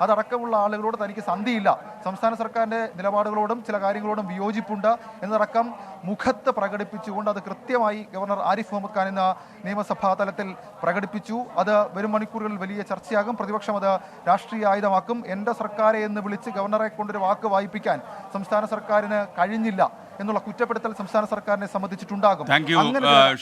അതടക്കമുള്ള ആളുകളോട് തനിക്ക് സന്ധിയില്ല, സംസ്ഥാന സർക്കാരിൻ്റെ നിലപാടുകളോടും ചില കാര്യങ്ങളോടും വിയോജിപ്പുണ്ട് എന്നതടക്കം മുഖത്ത് പ്രകടിപ്പിച്ചുകൊണ്ട് അത് കൃത്യമായി ഗവർണർ ആരിഫ് മുഹമ്മദ് ഖാൻ ഇന്ന് നിയമസഭാ തലത്തിൽ പ്രകടിപ്പിച്ചു. അത് വരും മണിക്കൂറുകളിൽ വലിയ ചർച്ചയാകും. പ്രതിപക്ഷം അത് രാഷ്ട്രീയ ആയുധമാക്കും. എൻ്റെ സർക്കാരെ എന്ന് വിളിച്ച് ഗവർണറെ കൊണ്ടൊരു വാക്ക് വായിപ്പിക്കാൻ സംസ്ഥാന സർക്കാരിന് കഴിഞ്ഞില്ല എന്നുള്ള കുറ്റപ്പെടുത്തൽ സംസ്ഥാന സർക്കാരിനെ സംബന്ധിച്ചിട്ടുണ്ടാകും.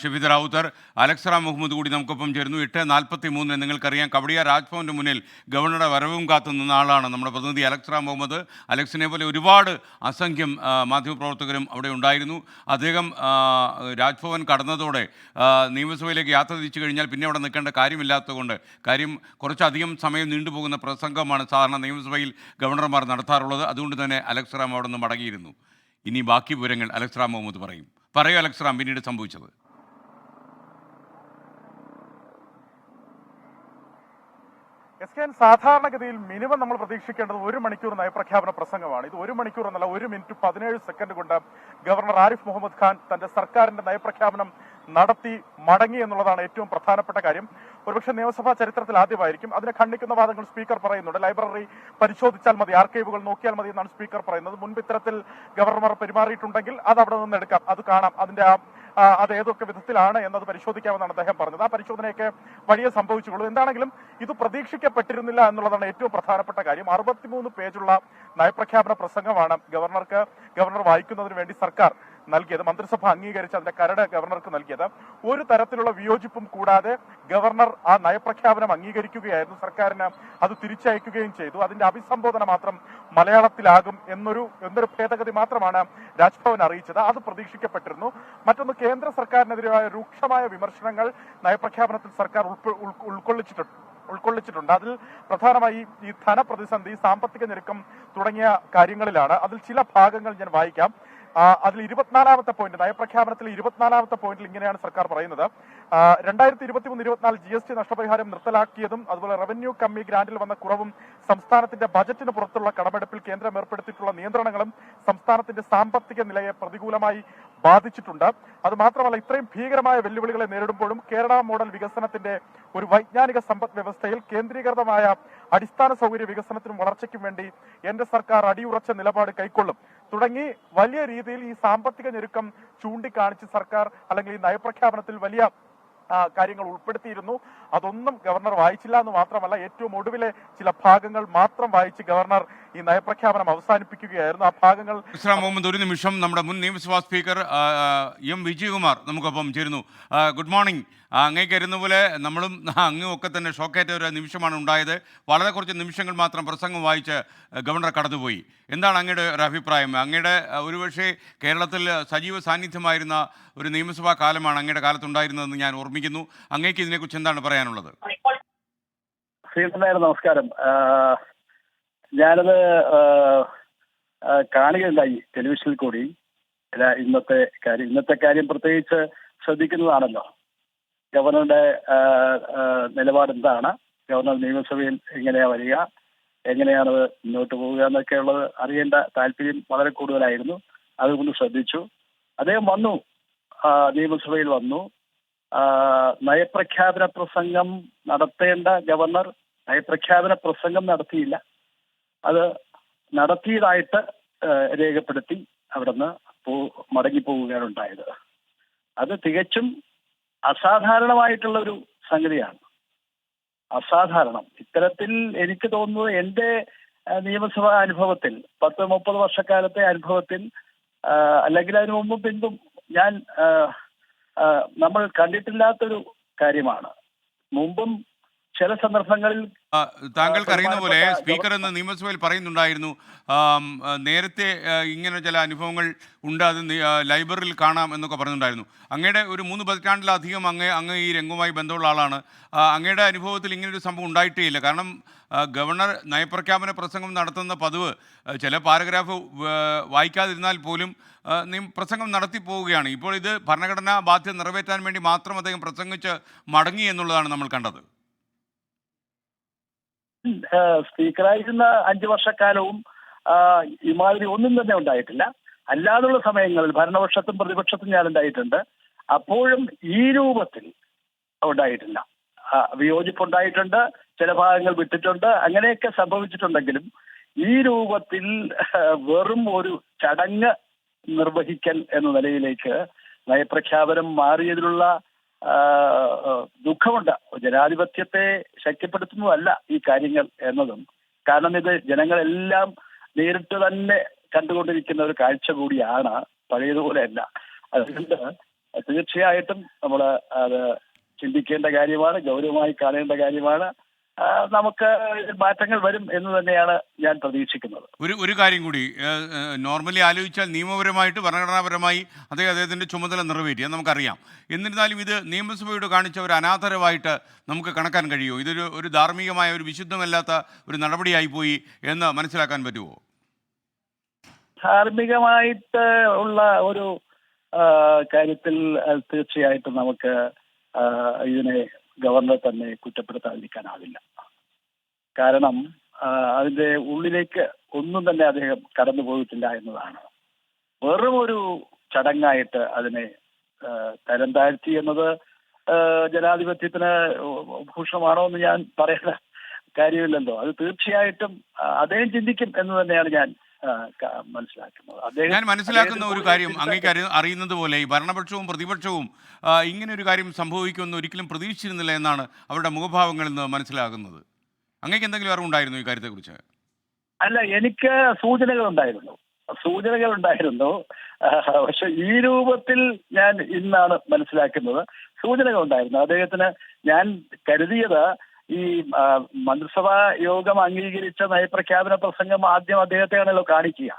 ഷഫീദ് റാവുത്തർ, അലക്സ് റാം മുഹമ്മദ് കൂടി നമുക്കൊപ്പം ചേരുന്നു. 8:43 നിങ്ങൾക്കറിയാം, കവടിയ രാജ്ഭവന്റെ മുന്നിൽ ഗവർണറുടെ വരവും കാത്തു നിന്ന ആളാണ് നമ്മുടെ പ്രതിനിധി അലക്സ് റാം മുഹമ്മദ്. അലക്സിനെ പോലെ ഒരുപാട് അസംഖ്യം മാധ്യമപ്രവർത്തകരും അവിടെ ഉണ്ടായിരുന്നു. അദ്ദേഹം രാജ്ഭവൻ കടന്നതോടെ നിയമസഭയിലേക്ക് യാത്ര തിരിച്ചു കഴിഞ്ഞാൽ പിന്നെ അവിടെ നിൽക്കേണ്ട കാര്യമില്ലാത്തതുകൊണ്ട്, കാര്യം കുറച്ചധികം സമയം നീണ്ടുപോകുന്ന പ്രസംഗമാണ് സാധാരണ നിയമസഭയിൽ ഗവർണർമാർ നടത്താറുള്ളത്. അതുകൊണ്ട് തന്നെ അലക്സ് റാം അവിടെ നിന്ന് മടങ്ങിയിരുന്നു. ഇനി ബാക്കി വിവരങ്ങൾ അലക്സ് റാം മുഹമ്മദ് പറയും. പറയൂ അലക്സ് റാം, പിന്നീട് സംഭവിച്ചത്. സാധാരണഗതിയിൽ മിനിമം നമ്മൾ പ്രതീക്ഷിക്കേണ്ടത് 1 മണിക്കൂർ നയപ്രഖ്യാപന പ്രസംഗമാണ്. ഇത് 1 മണിക്കൂർ എന്നല്ല, 1 മിനിറ്റ് 17 സെക്കൻഡ് കൊണ്ട് ഗവർണർ ആരിഫ് മുഹമ്മദ് ഖാൻ തന്റെ സർക്കാരിന്റെ നയപ്രഖ്യാപനം നടത്തി മടങ്ങി എന്നുള്ളതാണ് ഏറ്റവും പ്രധാനപ്പെട്ട കാര്യം. ഒരുപക്ഷെ നിയമസഭാ ചരിത്രത്തിൽ ആദ്യമായിരിക്കും. അതിനെ ഖണ്ഡിക്കുന്ന വാദങ്ങൾ സ്പീക്കർ പറയുന്നുണ്ട്. ലൈബ്രറി പരിശോധിച്ചാൽ മതി, ആർക്കൈവുകൾ നോക്കിയാൽ മതി എന്നാണ് സ്പീക്കർ പറയുന്നത്. മുൻപ് ഇത്തരത്തിൽ ഗവർണർ പെരുമാറിയിട്ടുണ്ടെങ്കിൽ അത് അവിടെ നിന്ന് എടുക്കാം, അത് കാണാം, അതിന്റെ അത് ഏതൊക്കെ വിധത്തിലാണ് എന്നത് പരിശോധിക്കാമെന്നാണ് അദ്ദേഹം പറഞ്ഞത്. ആ പരിശോധനയൊക്കെ വലിയ സംഭവിച്ചുള്ളൂ. എന്താണെങ്കിലും ഇത് പ്രതീക്ഷിക്കപ്പെട്ടിരുന്നില്ല എന്നുള്ളതാണ് ഏറ്റവും പ്രധാനപ്പെട്ട കാര്യം. 63 പേജുള്ള നയപ്രഖ്യാപന പ്രസംഗമാണ് ഗവർണർ വായിക്കുന്നതിന് വേണ്ടി സർക്കാർ നൽകിയത്. മന്ത്രിസഭ അംഗീകരിച്ച് അതിന്റെ കരട് ഗവർണർക്ക് നൽകിയത്. ഒരു തരത്തിലുള്ള വിയോജിപ്പും കൂടാതെ ഗവർണർ ആ നയപ്രഖ്യാപനം അംഗീകരിക്കുകയായിരുന്നു. സർക്കാരിന് അത് തിരിച്ചയക്കുകയും ചെയ്തു. അതിന്റെ അഭിസംബോധന മാത്രം മലയാളത്തിലാകും എന്നൊരു ഭേദഗതി മാത്രമാണ് രാജ്ഭവൻ അറിയിച്ചത്. അത് പ്രതീക്ഷിക്കപ്പെട്ടിരുന്നു. മറ്റൊന്ന്, കേന്ദ്ര സർക്കാരിനെതിരായ രൂക്ഷമായ വിമർശനങ്ങൾ നയപ്രഖ്യാപനത്തിൽ സർക്കാർ ഉൾക്കൊള്ളിച്ചിട്ടുണ്ട്. അതിൽ പ്രധാനമായി ഈ ധനപ്രതിസന്ധി, സാമ്പത്തിക ഞെരുക്കം തുടങ്ങിയ കാര്യങ്ങളിലാണ്. അതിൽ ചില ഭാഗങ്ങൾ ഞാൻ വായിക്കാം. അതിൽ 24ാമത്തെ പോയിന്റ്, നയപ്രഖ്യാപനത്തിൽ 24ാമത്തെ പോയിന്റിൽ ഇങ്ങനെയാണ് സർക്കാർ പറയുന്നത്: 2023-24 GST നഷ്ടപരിഹാരം നിർത്തലാക്കിയതും അതുപോലെ റവന്യൂ കമ്മി ഗ്രാന്റിൽ വന്ന കുറവും സംസ്ഥാനത്തിന്റെ ബജറ്റിന് പുറത്തുള്ള കടമെടുപ്പിൽ കേന്ദ്രം ഏർപ്പെടുത്തിയിട്ടുള്ള നിയന്ത്രണങ്ങളും സംസ്ഥാനത്തിന്റെ സാമ്പത്തിക നിലയെ പ്രതികൂലമായി ബാധിച്ചിട്ടുണ്ട്. അത് മാത്രമല്ല, ഇത്രയും ഭീകരമായ വെല്ലുവിളികളെ നേരിടുമ്പോഴും കേരള മോഡൽ വികസനത്തിന്റെ ഒരു വൈജ്ഞാനിക സമ്പദ് വ്യവസ്ഥയിൽ കേന്ദ്രീകൃതമായ അടിസ്ഥാന സൗകര്യ വികസനത്തിനും വളർച്ചയ്ക്കും വേണ്ടി എന്റെ സർക്കാർ അടിയുറച്ച നിലപാട് കൈക്കൊള്ളും തുടങ്ങി വലിയ രീതിയിൽ ഈ സാമ്പത്തിക ഞെരുക്കം ചൂണ്ടിക്കാണിച്ച് സർക്കാർ അല്ലെങ്കിൽ ഈ നയപ്രഖ്യാപനത്തിൽ വലിയ കാര്യങ്ങൾ ഉൾപ്പെടുത്തിയിരുന്നു. അതൊന്നും ഗവർണർ വായിച്ചില്ല എന്ന് മാത്രമല്ല, ഏറ്റവും ഒടുവിലെ ചില ഭാഗങ്ങൾ മാത്രം വായിച്ച് ഗവർണർ ഈ നയപ്രഖ്യാപനം അവസാനിപ്പിക്കുകയായിരുന്നു. ആ ഭാഗങ്ങൾ മുഹമ്മദ്, ഒരു നിമിഷം. നമ്മുടെ മുൻ നിയമസഭാ സ്പീക്കർ എം വിജയകുമാർ നമുക്കൊപ്പം ചേരുന്നു. Good morning. അങ്ങേക്കരുന്ന പോലെ നമ്മളും അങ്ങും ഒക്കെ തന്നെ ഷോക്കേറ്റ ഒരു നിമിഷമാണ് ഉണ്ടായത്. വളരെ കുറച്ച് നിമിഷങ്ങൾ മാത്രം പ്രസംഗം വായിച്ച് ഗവർണർ കടന്നുപോയി. എന്താണ് അങ്ങയുടെ ഒരു അഭിപ്രായം? അങ്ങയുടെ ഒരുപക്ഷെ കേരളത്തിൽ സജീവ സാന്നിധ്യമായിരുന്ന ഒരു നിയമസഭാ കാലമാണ് അങ്ങയുടെ കാലത്തുണ്ടായിരുന്നതെന്ന് ഞാൻ ഓർമ്മിക്കുന്നു. അങ്ങേക്ക് ഇതിനെക്കുറിച്ച് എന്താണ് പറയാനുള്ളത്? നമസ്കാരം. ഞാനത് കാണുകയുണ്ടായി ടെലിവിഷനിൽ കൂടി. ഇന്നത്തെ കാര്യം പ്രത്യേകിച്ച് ശ്രദ്ധിക്കുന്നതാണല്ലോ. ഗവർണറുടെ നിലപാട് എന്താണ്, ഗവർണർ നിയമസഭയിൽ എങ്ങനെയാ വരിക, എങ്ങനെയാണത് മുന്നോട്ട് പോവുക എന്നൊക്കെ ഉള്ളത് അറിയേണ്ട താല്പര്യം വളരെ കൂടുതലായിരുന്നു. അതുകൊണ്ട് ശ്രദ്ധിച്ചു. അദ്ദേഹം വന്നു, നിയമസഭയിൽ വന്നു. നയപ്രഖ്യാപന പ്രസംഗം നടത്തേണ്ട ഗവർണർ നയപ്രഖ്യാപന പ്രസംഗം നടത്തിയില്ല. അത് നടത്തിയതായിട്ട് രേഖപ്പെടുത്തി അവിടുന്ന് മടങ്ങിപ്പോവുകയാണ് ഉണ്ടായത്. അത് തികച്ചും അസാധാരണമായിട്ടുള്ള ഒരു സംഗതിയാണ്. അസാധാരണം. ഇത്തരത്തിൽ എനിക്ക് തോന്നുന്നത് എൻ്റെ നിയമസഭാ അനുഭവത്തിൽ, 10-30 വർഷക്കാലത്തെ അനുഭവത്തിൽ, അല്ലെങ്കിൽ അതിനു മുമ്പും പിൻപും നമ്മൾ കണ്ടിട്ടില്ലാത്തൊരു കാര്യമാണ്. മുമ്പും ചില സന്ദർഭങ്ങളിൽ താങ്കൾക്ക് അറിയുന്ന പോലെ സ്പീക്കർ എന്ന് നിയമസഭയിൽ പറയുന്നുണ്ടായിരുന്നു, നേരത്തെ ഇങ്ങനെ ചില അനുഭവങ്ങൾ ഉണ്ട്, അത് ലൈബ്രറിയിൽ കാണാം എന്നൊക്കെ പറഞ്ഞിട്ടുണ്ടായിരുന്നു. അങ്ങയുടെ ഒരു 3 പതിറ്റാണ്ടിലധികം അങ്ങ് ഈ രംഗവുമായി ബന്ധമുള്ള ആളാണ്. അങ്ങയുടെ അനുഭവത്തിൽ ഇങ്ങനൊരു സംഭവം ഉണ്ടായിട്ടേ ഇല്ല. കാരണം ഗവർണർ നയപ്രഖ്യാപന പ്രസംഗം നടത്തുന്ന പതിവ് ചില പാരഗ്രാഫ് വായിക്കാതിരുന്നാൽ പോലും പ്രസംഗം നടത്തിപ്പോവുകയാണ്. ഇപ്പോൾ ഇത് ഭരണഘടനാ ബാധ്യത നിറവേറ്റാൻ വേണ്ടി മാത്രം അദ്ദേഹം പ്രസംഗിച്ച് മടങ്ങി എന്നുള്ളതാണ് നമ്മൾ കണ്ടത്. സ്പീക്കറായിരുന്ന 5 വർഷക്കാലവും ഇമാതിരി ഒന്നും തന്നെ ഉണ്ടായിട്ടില്ല. അല്ലാതുള്ള സമയങ്ങളിൽ ഭരണപക്ഷത്തും പ്രതിപക്ഷത്തും ഞാൻ ഉണ്ടായിട്ടുണ്ട്. അപ്പോഴും ഈ രൂപത്തിൽ ഉണ്ടായിട്ടില്ല. വിയോജിപ്പുണ്ടായിട്ടുണ്ട്, ചില ഭാഗങ്ങൾ വിട്ടിട്ടുണ്ട്. അങ്ങനെയൊക്കെ സംഭവിച്ചിട്ടുണ്ടെങ്കിലും ഈ രൂപത്തിൽ വെറും ഒരു ചടങ്ങ് നിർവഹിക്കൽ എന്ന നിലയിലേക്ക് നയപ്രഖ്യാപനം മാറിയതിലുള്ള ദുഃഖമുണ്ട്. ജനാധിപത്യത്തെ ശക്തിപ്പെടുത്തുന്നതല്ല ഈ കാര്യങ്ങൾ എന്നതും. കാരണം ഇത് ജനങ്ങളെല്ലാം നേരിട്ട് തന്നെ കണ്ടുകൊണ്ടിരിക്കുന്ന ഒരു കാഴ്ച കൂടിയാണ്, പഴയതുപോലെയല്ല. അതുകൊണ്ട് തീർച്ചയായിട്ടും നമ്മൾ അത് ചിന്തിക്കേണ്ട കാര്യമാണ്, ഗൗരവമായി കാണേണ്ട കാര്യമാണ്. നമുക്ക് മാറ്റങ്ങൾ വരും എന്ന് തന്നെയാണ് ഞാൻ പ്രതീക്ഷിക്കുന്നത്. ഒരു കാര്യം കൂടി, നോർമലി ആലോചിച്ചാൽ നിയമപരമായിട്ട് ഭരണഘടനാപരമായി അദ്ദേഹത്തിൻ്റെ ചുമതല നിറവേറ്റി, അത് നമുക്കറിയാം. എന്നിരുന്നാലും ഇത് നിയമസഭയോട് കാണിച്ച ഒരു അനാദരവായിട്ട് നമുക്ക് കണക്കാൻ കഴിയുമോ? ഒരു ധാർമ്മികമായ ഒരു വിശുദ്ധമല്ലാത്ത ഒരു നടപടിയായി പോയി എന്ന് മനസ്സിലാക്കാൻ പറ്റുമോ? ധാർമ്മികമായിട്ട് ഉള്ള ഒരു കാര്യത്തിൽ തീർച്ചയായിട്ടും നമുക്ക് ഇതിനെ ഗവർണർ തന്നെ കുറ്റപ്പെടുത്താതിരിക്കാനാവില്ല. കാരണം അതിന്റെ ഉള്ളിലേക്ക് ഒന്നും തന്നെ അദ്ദേഹം കടന്നു പോയിട്ടില്ല എന്നതാണ്. വെറും ഒരു ചടങ്ങായിട്ട് അതിനെ തരം താഴ്ത്തി എന്നത് ജനാധിപത്യത്തിന് ഭൂഷണമാണോ എന്ന് ഞാൻ പറയുന്ന കാര്യമില്ലല്ലോ. അത് തീർച്ചയായിട്ടും അദ്ദേഹം ചിന്തിക്കും എന്ന് തന്നെയാണ് ഞാൻ ഞാൻ മനസ്സിലാക്കുന്ന ഒരു കാര്യം, അങ്ങേക്ക് അറിയുന്നത് പോലെ ഈ ഭരണപക്ഷവും പ്രതിപക്ഷവും ഇങ്ങനെ ഒരു കാര്യം സംഭവിക്കുമെന്ന് ഒരിക്കലും പ്രതീക്ഷിച്ചിരുന്നില്ല എന്നാണ് അവരുടെ മുഖഭാവങ്ങളിൽ നിന്ന് മനസ്സിലാകുന്നത്. അങ്ങേക്ക് എന്തെങ്കിലും അറിവുണ്ടായിരുന്നു ഈ കാര്യത്തെക്കുറിച്ച്? അല്ല, എനിക്ക് സൂചനകളുണ്ടായിരുന്നു. പക്ഷെ ഈ രൂപത്തിൽ ഞാൻ ഇന്നാണ് മനസ്സിലാക്കുന്നത്. സൂചനകളുണ്ടായിരുന്നു അദ്ദേഹത്തിന്. ഞാൻ കരുതിയത് ഈ മന്ത്രിസഭാ യോഗം അംഗീകരിച്ച നയപ്രഖ്യാപന പ്രസംഗം ആദ്യം അദ്ദേഹത്തെയാണല്ലോ കാണിക്കുക.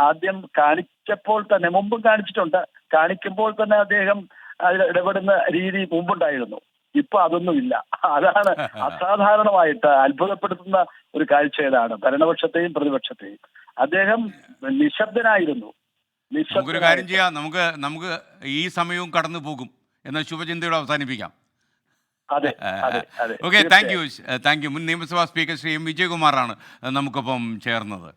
ആദ്യം കാണിച്ചപ്പോൾ തന്നെ, മുമ്പും കാണിച്ചിട്ടുണ്ട്, കാണിക്കുമ്പോൾ തന്നെ അദ്ദേഹം അതിൽ ഇടപെടുന്ന രീതി മുമ്പുണ്ടായിരുന്നു. ഇപ്പൊ അതൊന്നുമില്ല. അതാണ് അസാധാരണമായിട്ട് അത്ഭുതപ്പെടുത്തുന്ന ഒരു കാഴ്ച. ഏതാണ് ഭരണപക്ഷത്തെയും പ്രതിപക്ഷത്തെയും. അദ്ദേഹം നിശബ്ദനായിരുന്നു. നമുക്കൊരു കാര്യം ചെയ്യാം, നമുക്ക് ഈ സമയവും കടന്നു പോകും എന്ന ശുഭചിന്തയോടെ അവസാനിപ്പിക്കാം. അതെ. Okay, thank you. മുൻ നിയമസഭാ സ്പീക്കർ ശ്രീ എം വിജയകുമാറാണ് നമുക്കൊപ്പം ചേർന്നത്.